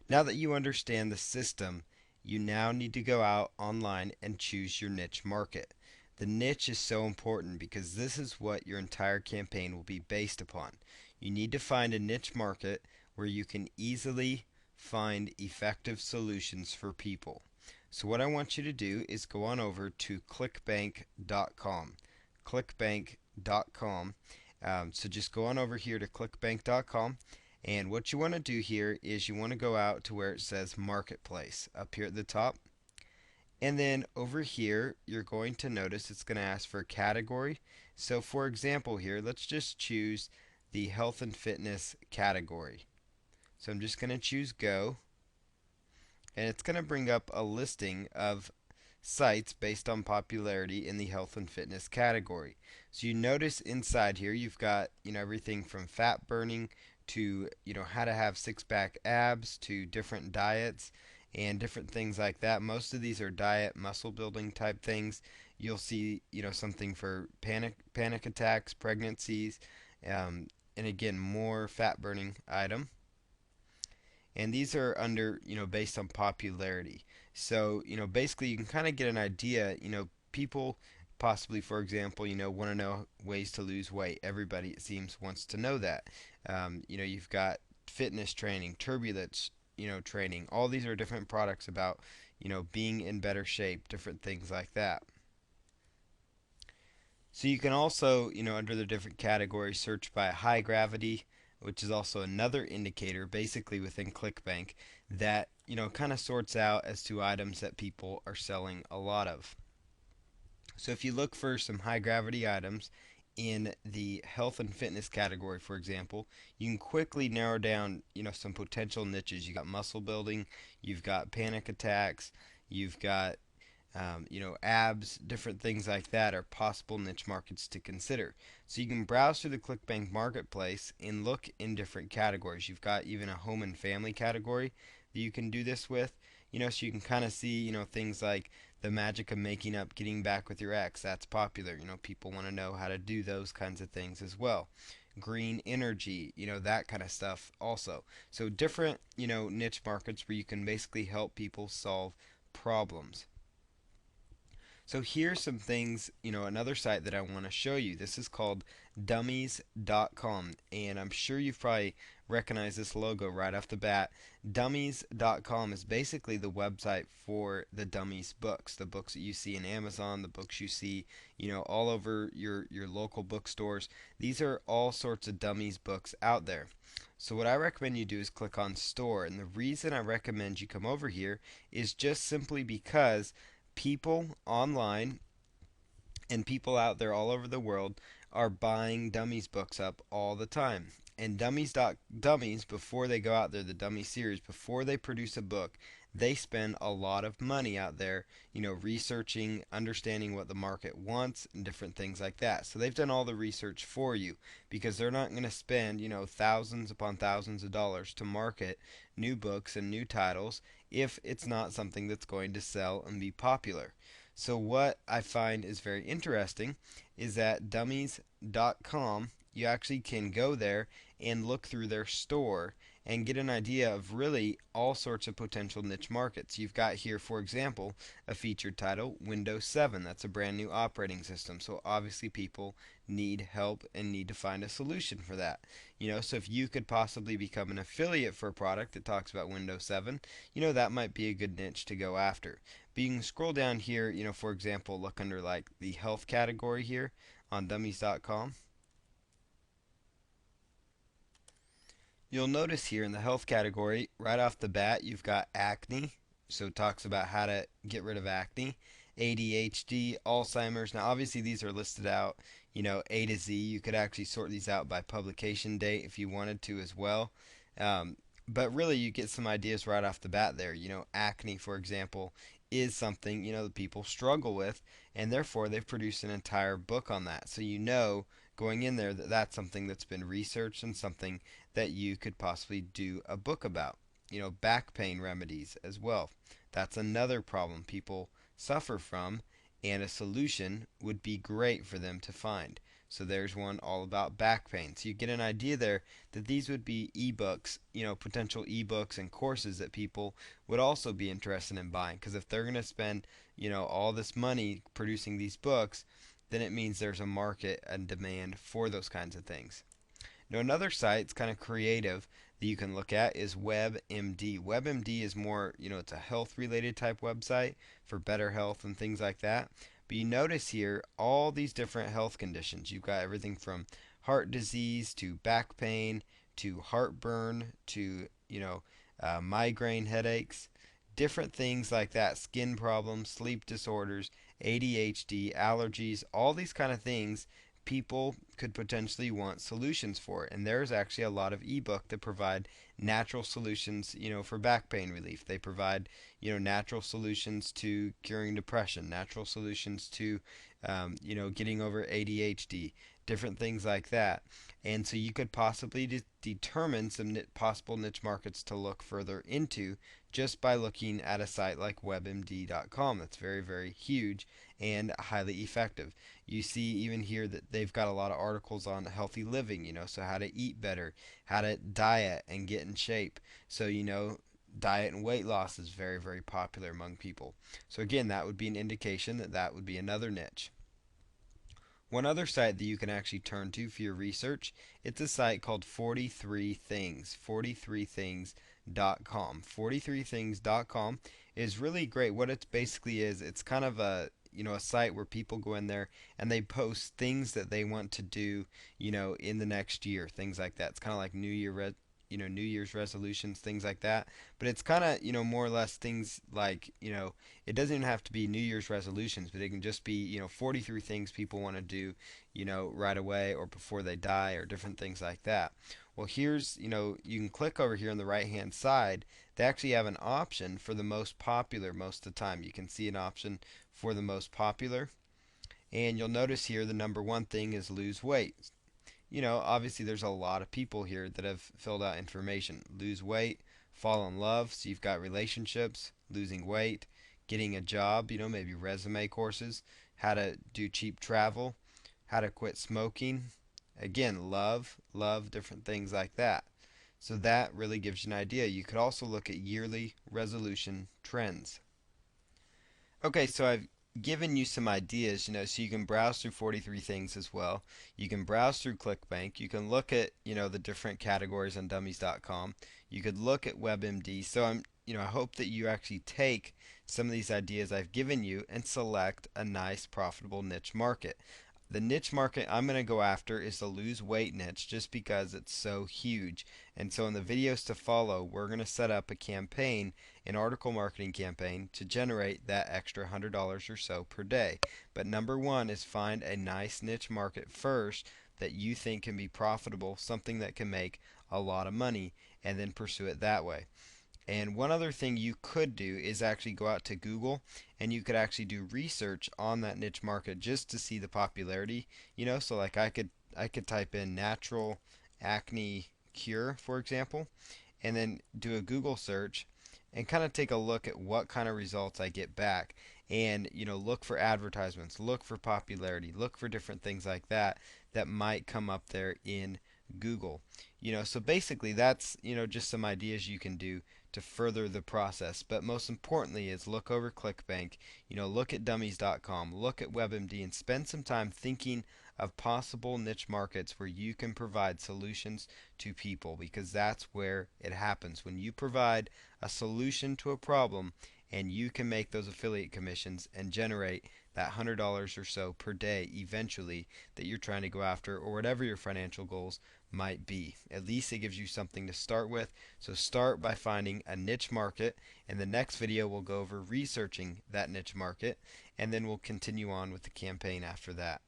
Now that you understand the system, you now need to go out online and choose your niche market. The niche is so important because this is what your entire campaign will be based upon. You need to find a niche market where you can easily find effective solutions for people. So what I want you to do is go on over to clickbank.com. Clickbank.com. So just go on over here to clickbank.com, and what you want to do here is you want to go out to where it says Marketplace up here at the top. And then over here, you're going to notice it's going to ask for a category. So for example here, let's just choose the health and fitness category. So I'm just going to choose go, and it's going to bring up a listing of sites based on popularity in the health and fitness category. So you notice inside here you've got, everything from fat burning to, how to have six-pack abs to different diets and different things like that. Most of these are diet muscle building type things. You'll see, something for panic attacks, pregnancies, and again more fat burning item, and these are under, based on popularity. So basically you can kind of get an idea. People possibly, for example, want to know ways to lose weight. Everybody, it seems, wants to know that. You've got fitness training, turbulence, training. All these are different products about, being in better shape, different things like that. So you can also, under the different categories, search by high gravity, which is also another indicator basically within ClickBank that, kind of sorts out as to items that people are selling a lot of. So if you look for some high gravity items in the health and fitness category, for example, you can quickly narrow down, some potential niches. You got muscle building, you've got panic attacks, you've got abs, different things like that are possible niche markets to consider. So you can browse through the ClickBank marketplace and look in different categories. You've got even a home and family category that you can do this with. So you can kind of see, things like the magic of making up, getting back with your ex. That's popular. People want to know how to do those kinds of things as well. Green energy, that kind of stuff also. So different, niche markets where you can basically help people solve problems. So here's some things, another site that I want to show you. This is called dummies.com, and I'm sure you've probably recognized this logo right off the bat. Dummies.com is basically the website for the Dummies books, the books that you see in Amazon, the books you see, all over your local bookstores. These are all sorts of Dummies books out there. So what I recommend you do is click on store, and the reason I recommend you come over here is just simply because people online and people out there all over the world are buying Dummies books up all the time. And Dummies, before they go out there, the Dummy series, before they produce a book, they spend a lot of money out there, researching, understanding what the market wants, and different things like that. So they've done all the research for you because they're not going to spend, thousands upon thousands of dollars to market new books and new titles if it's not something that's going to sell and be popular. So what I find is very interesting is that dummies.com, you actually can go there and look through their store and get an idea of really all sorts of potential niche markets. You've got here, for example, a featured title, Windows 7. That's a brand new operating system. So obviously people need help and need to find a solution for that. So if you could possibly become an affiliate for a product that talks about Windows 7, that might be a good niche to go after. But you can scroll down here, for example, look under like the health category here on dummies.com. You'll notice here in the health category, right off the bat, you've got acne. So it talks about how to get rid of acne, ADHD, Alzheimer's. Now, obviously, these are listed out, A to Z. You could actually sort these out by publication date if you wanted to as well. But really, you get some ideas right off the bat there. Acne, for example, is something, that people struggle with, and therefore they've produced an entire book on that. So going in there that that's something that's been researched and something that you could possibly do a book about. Back pain remedies as well. That's another problem people suffer from, and a solution would be great for them to find. So there's one all about back pain. So you get an idea there that these would be ebooks, potential ebooks and courses that people would also be interested in buying. Because if they're going to spend, all this money producing these books, then it means there's a market and demand for those kinds of things. Now, another site that's kind of creative that you can look at is WebMD. WebMD is more, it's a health related type website for better health and things like that. But you notice here all these different health conditions. You've got everything from heart disease to back pain to heartburn to, migraine headaches, different things like that, skin problems, sleep disorders, ADHD, allergies, all these kind of things people could potentially want solutions for. And there's actually a lot of ebook that provide natural solutions, for back pain relief. They provide, natural solutions to curing depression, natural solutions to, getting over ADHD, different things like that. And so you could possibly determine some possible niche markets to look further into just by looking at a site like WebMD.com. That's very, very huge and highly effective. You see even here that they've got a lot of articles on healthy living, so how to eat better, how to diet and get in shape. So, diet and weight loss is very, very popular among people. So again, that would be an indication that that would be another niche. One other site that you can actually turn to for your research, it's a site called 43 Things, 43things.com. 43things.com is really great. What it basically is, it's kind of a site where people go in there and they post things that they want to do, in the next year, things like that. It's kind of like New Year's resolutions, things like that. But it's kind of, more or less things like, it doesn't even have to be New Year's resolutions, but it can just be, 43 things people want to do, right away or before they die or different things like that. Well, here's, you can click over here on the right hand side. They actually have an option for the most popular most of the time. You can see an option for the most popular. And you'll notice here the number one thing is lose weight. Obviously there's a lot of people here that have filled out information. Lose weight, fall in love, so you've got relationships, losing weight, getting a job, maybe resume courses, how to do cheap travel, how to quit smoking. Again, love, different things like that. So that really gives you an idea. You could also look at yearly resolution trends. Okay, so I've given you some ideas, so you can browse through 43 things as well. You can browse through ClickBank. You can look at, the different categories on dummies.com. You could look at WebMD. So I hope that you actually take some of these ideas I've given you and select a nice profitable niche market. The niche market I'm going to go after is the lose weight niche just because it's so huge. And so in the videos to follow, we're going to set up a campaign, an article marketing campaign, to generate that extra $100 or so per day. But number one is find a nice niche market first that you think can be profitable, something that can make a lot of money, and then pursue it that way. And one other thing you could do is actually go out to Google and you could actually do research on that niche market just to see the popularity. So like I could type in natural acne cure, for example, and then do a Google search and kind of take a look at what kind of results I get back. And look for advertisements, look for popularity, look for different things like that that might come up there in Google. So basically that's, just some ideas you can do to further the process. But most importantly is look over ClickBank, look at dummies.com, look at WebMD, and spend some time thinking of possible niche markets where you can provide solutions to people, because that's where it happens. When you provide a solution to a problem and you can make those affiliate commissions and generate that $100 or so per day eventually that you're trying to go after, or whatever your financial goals might be. At least it gives you something to start with. So start by finding a niche market. In the next video we'll go over researching that niche market, and then we'll continue on with the campaign after that.